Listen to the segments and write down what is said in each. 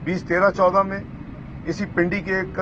2013-14 में इसी पिंडी के एक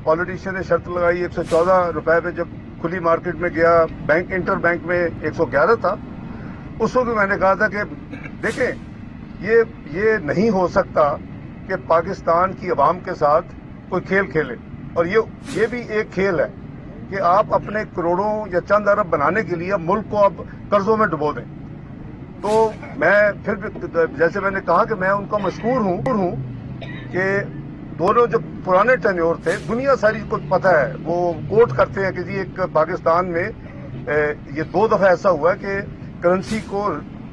पॉलिटिशियन ने शर्त लगाई 114 रुपए पे, जब खुली मार्केट में गया, बैंक इंटर बैंक में 111 था। उस वक्त मैंने कहा था कि देखें ये नहीं हो सकता कि पाकिस्तान की आवाम के साथ कोई खेल खेले, और ये भी एक खेल है कि आप अपने करोड़ों या चंद अरब बनाने के लिए मुल्क को अब कर्जों में डुबो दें। तो मैं फिर जैसे मैंने कहा कि मैं उनका मशहूर हूं कि दोनों जो पुराने टेन्योर थे, दुनिया सारी को पता है, वो कोट करते हैं कि जी एक पाकिस्तान में ये 2 दफा ऐसा हुआ है कि करेंसी को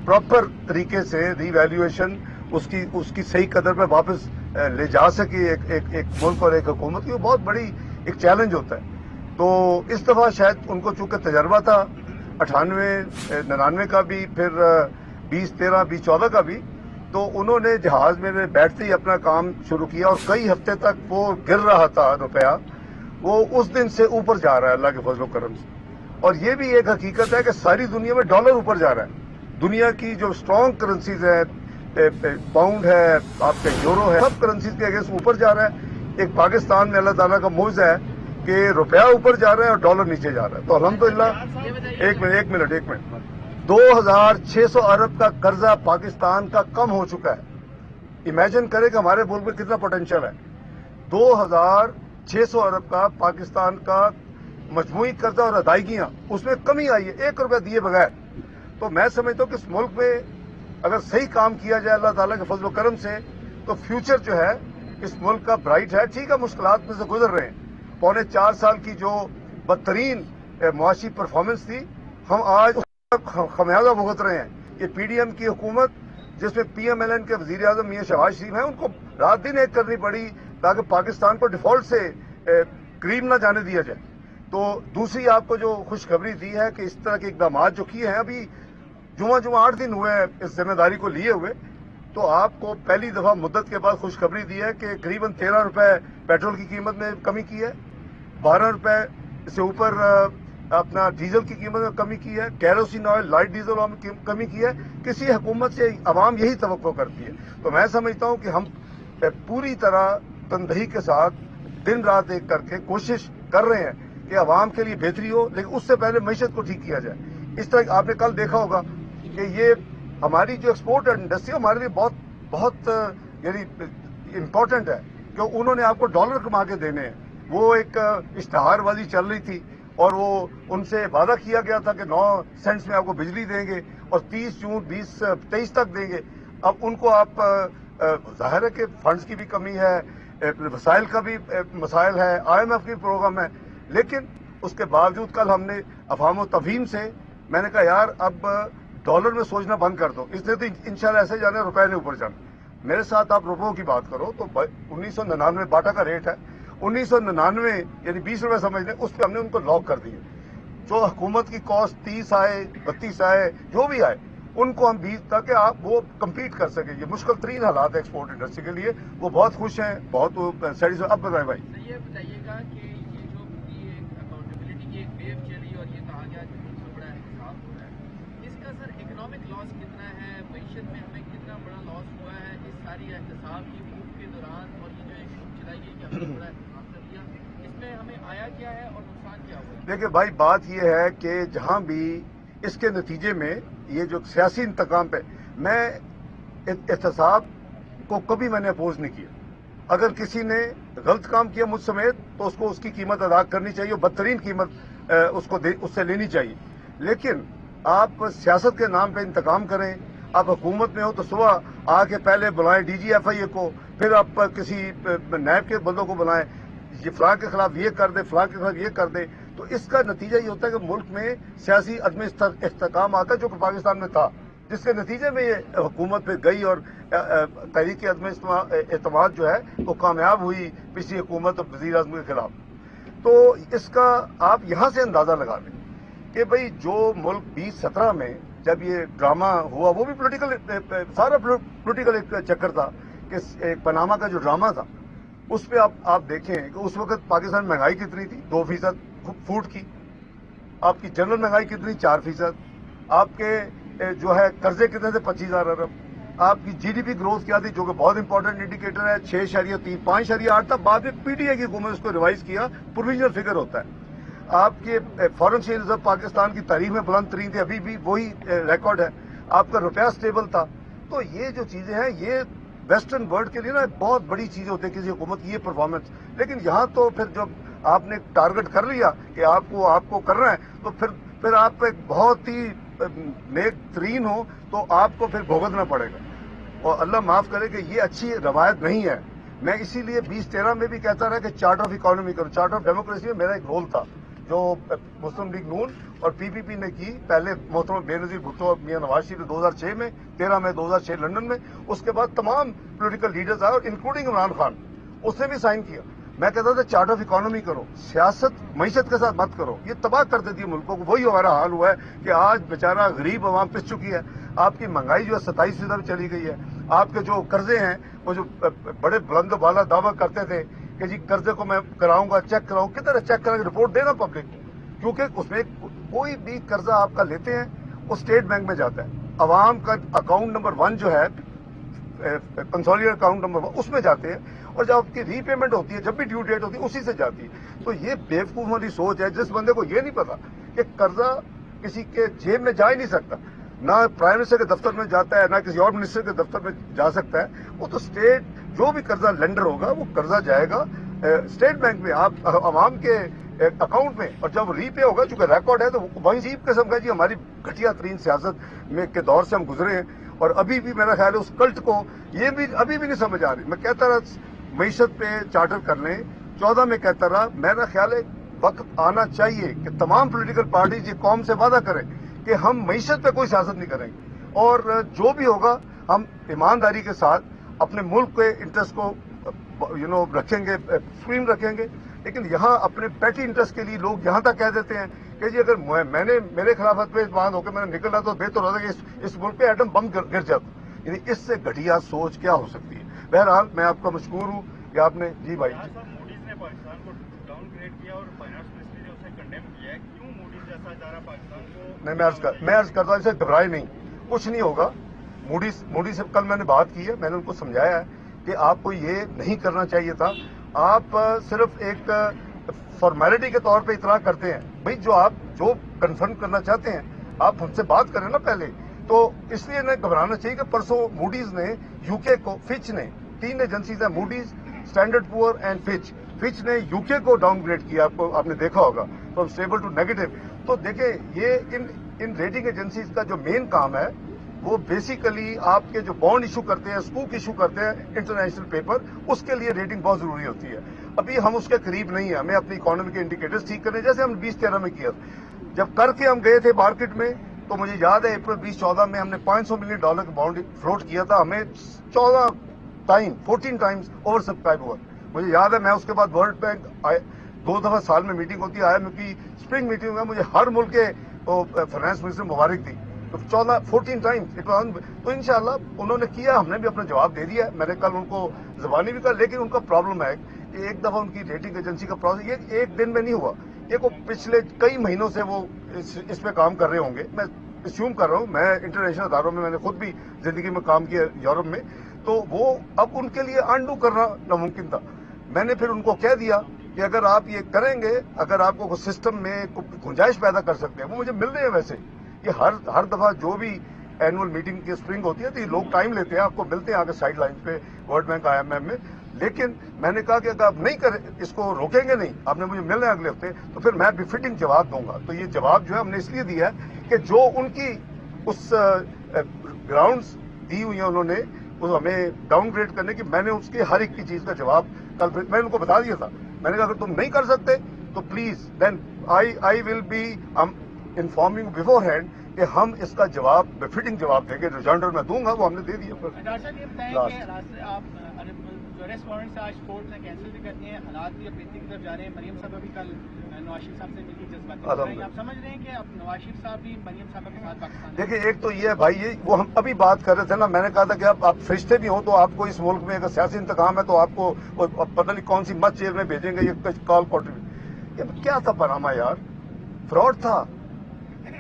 प्रॉपर तरीके से रीवैल्यूएशन उसकी सही कदर पे वापस ले जा सके एक मुल्क और एक हुकूमत की, बहुत बड़ी एक चैलेंज होता है। तो इस दफा शायद उनको चूंकि तजर्बा था 98-99 का भी, फिर 2013, 2014 का भी, तो उन्होंने जहाज में बैठते ही अपना काम शुरू किया, और कई हफ्ते तक वो गिर रहा था रुपया, वो उस दिन से ऊपर जा रहा है अल्लाह के फजल करम से। और ये भी एक हकीकत है कि सारी दुनिया में डॉलर ऊपर जा रहा है। दुनिया की जो स्ट्रांग करेंसीज है, पाउंड है, आपके यूरो है, सब करेंसीज के अगेंस्ट ऊपर जा रहा है। एक पाकिस्तान में अल्लाह ताला का मौजूद है कि रुपया ऊपर जा रहा है और डॉलर नीचे जा रहा है। तो अल्हम्दुलिल्लाह, एक मिनट 2600 अरब का कर्जा पाकिस्तान का कम हो चुका है। इमेजिन करें कि हमारे मुल्क में कितना पोटेंशियल है। 2600 अरब का पाकिस्तान का मजमूई कर्जा और अदायगियां, उसमें कमी आई है 1 रुपया दिए बगैर। तो मैं समझता हूं कि इस मुल्क में अगर सही काम किया जाए अल्लाह ताला के फजल करम से, तो फ्यूचर जो है इस मुल्क का ब्राइट है। ठीक है, मुश्किलात में से गुजर रहे हैं। 4.25 साल की जो बदतरीन मुआशी परफॉर्मेंस थी, हम आज खमियाजा भुगत रहे हैं। ये पीडीएम की हुकूमत, जिसमें पीएमएलएन के वजीर आजम मियां शहबाज शरीफ हैं, उनको रात दिन एक करनी पड़ी ताकि पाकिस्तान को डिफॉल्ट से करीब न जाने दिया जाए। तो दूसरी आपको जो खुशखबरी दी है कि इस तरह के इकदाम जो किए हैं, अभी जुमा 8 दिन हुए हैं इस जिम्मेदारी को लिए हुए, तो आपको पहली दफा मुद्दत के बाद खुशखबरी दी है कि करीबन 13 रुपए पेट्रोल की कीमत में कमी की है, 12 रुपए से ऊपर अपना डीजल की कीमत में कमी की है, कैरोसिन ऑयल, लाइट डीजल में कमी की है। किसी हुकूमत से आवाम यही तवक्को करती है। तो मैं समझता हूं कि हम पूरी तरह तनदही के साथ दिन रात एक करके कोशिश कर रहे हैं कि आवाम के लिए बेहतरी हो, लेकिन उससे पहले मईशत को ठीक किया जाए। इस तरह आपने कल देखा होगा कि ये हमारी जो एक्सपोर्ट इंडस्ट्री हमारे लिए बहुत यानी इम्पोर्टेंट है, क्यों उन्होंने आपको डॉलर कमा के देने हैं। वो एक इश्तहारबाजी चल रही थी और वो उनसे वादा किया गया था कि 9 सेंट्स में आपको बिजली देंगे और 30 जून 2023 तक देंगे। अब उनको आप जाहिर है कि फंड्स की भी कमी है, वसाइल का भी मसाइल है, IMF की प्रोग्राम है, लेकिन उसके बावजूद कल हमने अफवाम तफहीम से मैंने कहा यार अब डॉलर में सोचना बंद कर दो, इसलिए तो इंशाल्लाह ऐसे जाने रुपए ने ऊपर जाना। मेरे साथ आप रुपयों की बात करो तो 1999 बाटा का रेट है, 1999 यानी 20 रुपए समझ लें, उस पर हमने उनको लॉक कर दिए। जो हुकूमत की कॉस्ट 30 आए 32 आए जो भी आए, उनको हम 20 ताकि आप वो कम्पीट कर सके। ये मुश्किल तरीन हालात है एक्सपोर्ट इंडस्ट्री के लिए। वो बहुत खुश हैं, बहुत सेटिस्फाइड। अब बताएं भाई, ये बताइएगा कि ये जो अकाउंटेबिलिटी की एक वेव चली और ये कहा गया कि सबसे बड़ा हिसाब हो रहा है, इसका सर इकोनॉमिक लॉस कितना है, मईशत में हमें कितना बड़ा लॉस हुआ है इस सारी एहतसाब की मूव के दौरान, और ये जो एक मूव चलाई गई कि हमने बड़ा एहतसाब कर दिया, इसमें हमें आया क्या है और नुकसान क्या हुआ? देखिए भाई, बात यह है कि जहां भी इसके नतीजे में ये जो सियासी इंतकाम पे, मैं एहतसाब को कभी मैंने अपोज नहीं किया। अगर किसी ने गलत काम किया मुझ समेत तो उसको उसकी कीमत अदा करनी चाहिए, बदतरीन कीमत उससे लेनी चाहिए। लेकिन आप सियासत के नाम पे इंतकाम करें, आप हुकूमत में हो तो सुबह आके पहले बुलाएं DGFIA को, फिर आप किसी नैब के बंदों को बुलाएं, ये फलां के खिलाफ ये कर दे, फलां के खिलाफ ये कर दे। तो इसका नतीजा ये होता है कि मुल्क में सियासी अदम इस्तेकाम आता है, जो कि पाकिस्तान में था, जिसके नतीजे में ये हुकूमत पे गई और तहरीक अदम एतमाद जो है वो कामयाब हुई पिछली हुकूमत और वज़ीर आज़म के खिलाफ। तो इसका आप यहाँ से अंदाजा लगा लें कि भाई जो मुल्क 2017 में जब ये ड्रामा हुआ, वो भी पोलिटिकल, सारा पोलिटिकल एक चक्कर था कि एक पनामा का जो ड्रामा था, उस पर आप देखें कि उस वक्त पाकिस्तान में महंगाई कितनी थी, 2% फूड की, आपकी जनरल महंगाई कितनी 4%, आपके जो है कर्जे कितने थे 25,000 अरब, آپ کی GDP گروتھ کیا تھی جو کہ بہت امپورٹنٹ انڈیکیٹر ہے 6.3 5.8 تھا. بعد میں PTI کی حکومت اس کو ریوائز کیا, پروویژنل فگر ہوتا ہے. آپ کے فارن ایکسچینج ریزرو پاکستان کی تاریخ میں بلند ترین تھی, ابھی بھی وہی ریکارڈ ہے. آپ کا روپیہ اسٹیبل تھا. تو یہ جو چیزیں ہیں یہ ویسٹرن ورلڈ کے لیے نا بہت بڑی چیزیں ہوتی ہیں کسی حکومت کی یہ پرفارمنس. لیکن یہاں تو پھر جب آپ نے ٹارگٹ کر لیا کہ آپ کو کرنا ہے تو پھر آپ ایک بہت ہی نیک ترین ہو تو آپ کو پھر بھگتنا پڑے گا. اور اللہ معاف کرے کہ یہ اچھی روایت نہیں ہے. میں اسی لیے 2013 میں بھی کہتا رہا کہ چارٹ آف اکانومی کرو. چارٹ آف ڈیموکریسی میں میرا ایک رول تھا جو مسلم لیگ نون اور PPP نے کی. پہلے محترم بے نظیر بھٹو میاں نواز شریف 2006 میں 13 میں 2006 لندن میں. اس کے بعد تمام پولیٹیکل لیڈرز آئے اور انکلوڈنگ عمران خان, اس نے بھی سائن کیا. میں کہتا تھا چارٹ آف اکانومی کرو, سیاست معیشت کے ساتھ مت کرو, یہ تباہ کر دیتی ہے ملکوں کو. وہی ہمارا حال ہوا ہے کہ آج بیچارہ غریب عوام پس چکی ہے. آپ کی مہنگائی جو ہے 27% چلی گئی ہے. آپ کے جو قرضے ہیں وہ جو بڑے بلند و بالا دعویٰ کرتے تھے کہ جی قرضے کو میں کراؤں گا, چیک کراؤں, کدھر چیک کرا کے رپورٹ دینا پبلک کو. کیونکہ اس میں کوئی بھی قرضہ آپ کا لیتے ہیں وہ اسٹیٹ بینک میں جاتا ہے. عوام کا اکاؤنٹ نمبر 1 جو ہے کنسولیڈیٹ اکاؤنٹ نمبر 1 اس میں جاتے ہیں, اور جب آپ کی ری پیمنٹ ہوتی ہے, جب بھی ڈیو ڈیٹ ہوتی ہے, اسی سے جاتی ہے. تو یہ بیوقوف والی سوچ ہے. جس بندے کو یہ نہیں پتا کہ قرضہ کسی کے جیب میں جا ہی نہیں سکتا, نہ پرائم منسٹر کے دفتر میں جاتا ہے, نہ کسی اور منسٹر کے دفتر میں جا سکتا ہے. وہ تو اسٹیٹ جو بھی قرضہ لینڈر ہوگا وہ قرضہ جائے گا اسٹیٹ بینک میں, آپ عوام کے اکاؤنٹ میں. اور جب ری پے ہوگا, چونکہ ریکارڈ ہے, تو وہی عجیب قسم کا جی ہماری گھٹیا ترین سیاست میں کے دور سے ہم گزرے ہیں. اور ابھی بھی میرا خیال ہے اس کلٹ کو یہ بھی ابھی بھی نہیں سمجھ آ رہی. میں کہتا رہا معیشت پہ چارٹر کر لیں. 14 میں کہتا رہا میرا خیال ہے وقت آنا چاہیے کہ تمام پولیٹیکل پارٹیز یہ قوم سے وعدہ کریں کہ ہم معیشت پہ کوئی سیاست نہیں کریں گے, اور جو بھی ہوگا ہم ایمانداری کے ساتھ اپنے ملک کے انٹرسٹ کو رکھیں گے, سپریم رکھیں گے. لیکن یہاں اپنے پیٹی انٹرسٹ کے لیے لوگ یہاں تک کہہ دیتے ہیں کہ جی اگر میں نے میرے خلاف باندھ ہو کے میں نے نکلنا تو بہتر ہوتا کہ اس ملک پہ ایٹم بم گر جاتا. یعنی اس سے گھٹیا سوچ کیا ہو سکتی ہے. بہرحال میں آپ کا مشکور ہوں کہ آپ نے جی بھائی موڈیز نے پاکستان کو ڈاؤن گریڈ کیا اور فائنانس منسٹری نے اسے کنڈیم کیا ہے. کیوں موڈیز جیسا ادارہ پاکستان کو نہیں, میں عرض کرتا ہوں اسے گھبرائے نہیں, کچھ نہیں ہوگا. موڈی سے کل میں نے بات کی ہے, میں نے ان کو سمجھایا ہے کہ آپ کو یہ نہیں کرنا چاہیے تھا. آپ صرف ایک فارمیلٹی کے طور پہ اطلاع کرتے ہیں. بھائی جو کنفرم کرنا چاہتے ہیں آپ ہم سے بات کریں نا پہلے. تو اس لیے نہ گھبرانا چاہیے کہ پرسوں موڈیز نے UK کو, فچ نے, 3 ایجنسیز ہیں Moody's, standard poor and Fitch نے UK کو ڈاؤن گریڈ کیا. آپ نے دیکھا ہوگا فرام اسٹیبل ٹو نیگیٹو. تو دیکھیں یہ ان ریٹنگ ایجنسیز کا جو مین کام ہے وہ بیسیکلی آپ کے جو بانڈ ایشو کرتے ہیں, اسکوک ایشو کرتے ہیں, انٹرنیشنل پیپر, اس کے لیے ریٹنگ بہت ضروری ہوتی ہے. ابھی ہم اس کے قریب نہیں ہیں. ہمیں اپنی اکانومی کے انڈیکیٹرز ٹھیک کرنے, جیسے ہم 2013 میں کیا. جب کر کے ہم گئے تھے مارکیٹ میں تو مجھے یاد ہے اپریل 2014 میں ہم نے $500 ملین کا بانڈ فلوٹ کیا تھا. ہمیں 14 ٹائمز اوور سبسکرائب ہوا. مجھے یاد ہے میں اس کے بعد ورلڈ بینک 2 دفعہ سال میں میٹنگ ہوتی ہے, IMF کی اسپرنگ میٹنگ میں مجھے ہر ملک کے فائنانس منسٹر مبارک دی. تو 14 ٹائمز. تو انشاءاللہ انہوں نے کیا, ہم نے بھی اپنا جواب دے دیا. میں نے کل ان کو زبانی بھی کہا, لیکن ان کا پرابلم ہے کہ ایک دفعہ ان کی ریٹنگ ایجنسی کا پروسیس یہ ایک دن میں نہیں ہوا. یہ کو پچھلے کئی مہینوں سے وہ اس پہ کام کر رہے ہوں گے. میں اسیوم کر رہا ہوں, میں انٹرنیشنل اداروں میں نے خود بھی زندگی میں کام کیا یورپ میں. تو وہ اب ان کے لیے انڈو کرنا ناممکن تھا. میں نے پھر ان کو کہہ دیا کہ اگر آپ یہ کریں گے, اگر آپ کو سسٹم میں گنجائش پیدا کر سکتے ہیں, وہ مجھے مل رہے ہیں. ویسے یہ ہر دفعہ جو بھی اینول میٹنگ کی اسپرنگ ہوتی ہے تو یہ لوگ ٹائم لیتے ہیں, آپ کو ملتے ہیں آگے سائڈ لائن پہ ورلڈ بینک IMF میں. لیکن میں نے کہا کہ اگر آپ نہیں کریں, اس کو روکیں گے نہیں, آپ نے مجھے ملنا ہے اگلے ہفتے, تو پھر میں بفٹنگ جواب دوں گا. تو یہ جواب جو ہے ہم نے اس لیے دیا ہے کہ جو ان کی اس گراؤنڈز دی ہوئی ہیں انہوں نے ہمیں ڈاؤن گریڈ کرنے کی, میں نے اس کی ہر ایک کی چیز کا جواب کل میں ان کو بتا دیا تھا. میں نے کہا اگر تم نہیں کر سکتے تو please then I will be informing beforehand کہ ہم اس کا جواب بفٹنگ جواب دیں گے. ریجائنڈر میں دوں گا, وہ ہم نے دے دیا. ڈاکٹر صاحب یہ بتائیں کہ آپ ریسٹ وارنٹ سے آج کورٹ نے کینسل بھی کر دیے ہیں, حالات بھی اب بہتری کی طرف جا رہے ہیں. مریم صاحب بھی کل نواز شریف صاحب سے مل کے جذباتی, آپ سمجھ رہے ہیں کہ اب نواز شریف صاحب بھی مریم صاحب کے ساتھ پاکستان. دیکھیں ایک تو یہ ہے بھائی, یہ وہ ہم ابھی بات کر رہے تھے نا, میں نے کہا تھا کہ آپ فرشتے بھی ہوں تو آپ کو اس ملک میں اگر سیاسی انتقام ہے تو آپ کو پتہ نہیں کون سی مت جیل میں بھیجیں گے. یہ کال کوٹری یہ کیا تھا پاناما یار, فراڈ تھا.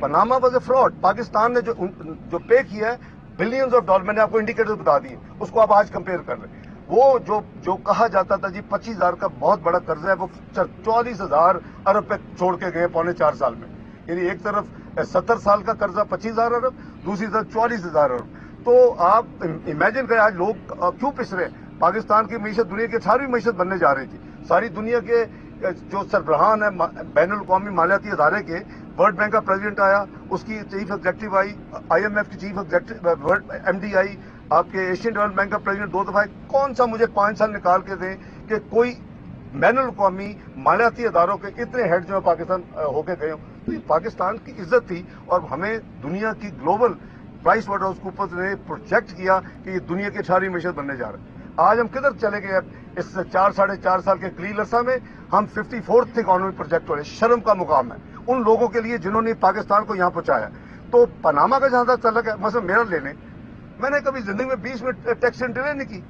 Panama was a fraud. Pakistan نے جو پے کیا ہے बिलियंस ऑफ डॉलर, मैंने आपको इंडिकेटर बता दिए, उसको आप आज कंपेयर कर रहे हैं। वो जो कहा जाता था जी 25,000 का बहुत बड़ा कर्जा है, वो 44,000 अरब पे छोड़ के गए 4.25 साल में। यानी एक तरफ 70 साल का कर्जा 25,000 अरब, दूसरी तरफ 44,000 अरब। तो आप इमेजिन करें आज लोग क्यों पिस रहे हैं। पाकिस्तान की मीशत दुनिया की 18वीं मीशत बनने जा रही थी। सारी दुनिया के जो सरबराहान है बैनुल अक़वामी मालियाती अदारे के, वर्ल्ड बैंक का प्रेसिडेंट आया, उसकी चीफ एग्जेक्टिव आई, IMF की चीफ एग्जेक्टिव MD आई, आपके एशियन डेवलपमेंट बैंक का प्रेसिडेंट 2 दफा। कौन सा मुझे 5 साल निकाल के दें कि कोई बैनुल अक़वामी मालियाती अदारों के इतने हेड जो है पाकिस्तान होके गए हों। तो ये पाकिस्तान की इज्जत थी और हमें दुनिया की global PricewaterhouseCoopers ने प्रोजेक्ट किया कि ये दुनिया की 18वीं मीशत बनने जा रहा है। आज हम किधर चले गए। इस 4-4.5 साल के कलील अरसा में हम 54th इकोनॉमी प्रोजेक्ट हो रहे। शर्म का मुकाम है उन लोगों के लिए जिन्होंने पाकिस्तान को यहाँ पहुंचाया। तो पनामा का जहां तक तल्लुक है, मतलब मेरा ले लें, मैंने कभी जिंदगी में 20 में टैक्स रिटर्न नहीं की।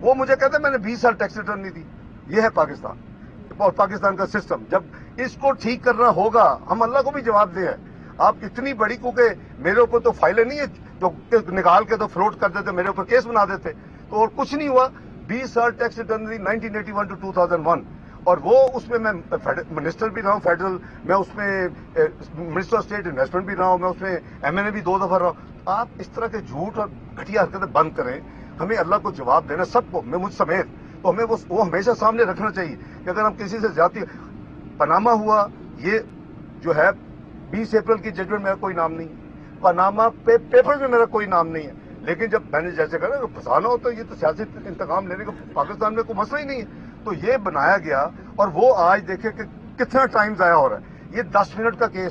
वो मुझे कहते मैंने 20 साल टैक्स रिटर्न नहीं दी। ये है पाकिस्तान और पाकिस्तान का सिस्टम। जब इसको ठीक करना होगा, हम अल्लाह को भी जवाब दे है। आप इतनी बड़ी, क्योंकि मेरे ऊपर तो फाइलें नहीं है जो निकाल के तो फ्लोट कर देते, मेरे ऊपर केस बना देते, तो और कुछ नहीं हुआ। 20 साल टैक्स रिटर्न दी 1981 to 2001, और वो उसमें मैं मिनिस्टर भी रहा हूँ फेडरल, मैं उसमें मिनिस्टर ऑफ स्टेट इन्वेस्टमेंट भी रहा हूँ, मैं उसमें MNA भी 2 दफा रहा हूँ। आप इस तरह के झूठ और घटिया हरकतें बंद करें। हमें अल्लाह को जवाब देना, सबको, मैं मुझ समेत, तो हमें वो हमेशा सामने रखना चाहिए कि अगर हम किसी से ज्यादा, पनामा हुआ, ये जो है 20 अप्रैल की जजमेंट मेरा कोई नाम नहीं है, पनामा पेपर में मेरा कोई नाम नहीं है। लेकिन जब मैंने जैसे कहा ना फंसाना हो तो ये तो सियासी इंतकाम लेने का पाकिस्तान में कोई मसला ही नहीं है। तो ये बनाया गया और वो आज देखे कि कितना टाइम जाया हो रहा है। ये 10 मिनट का केस है।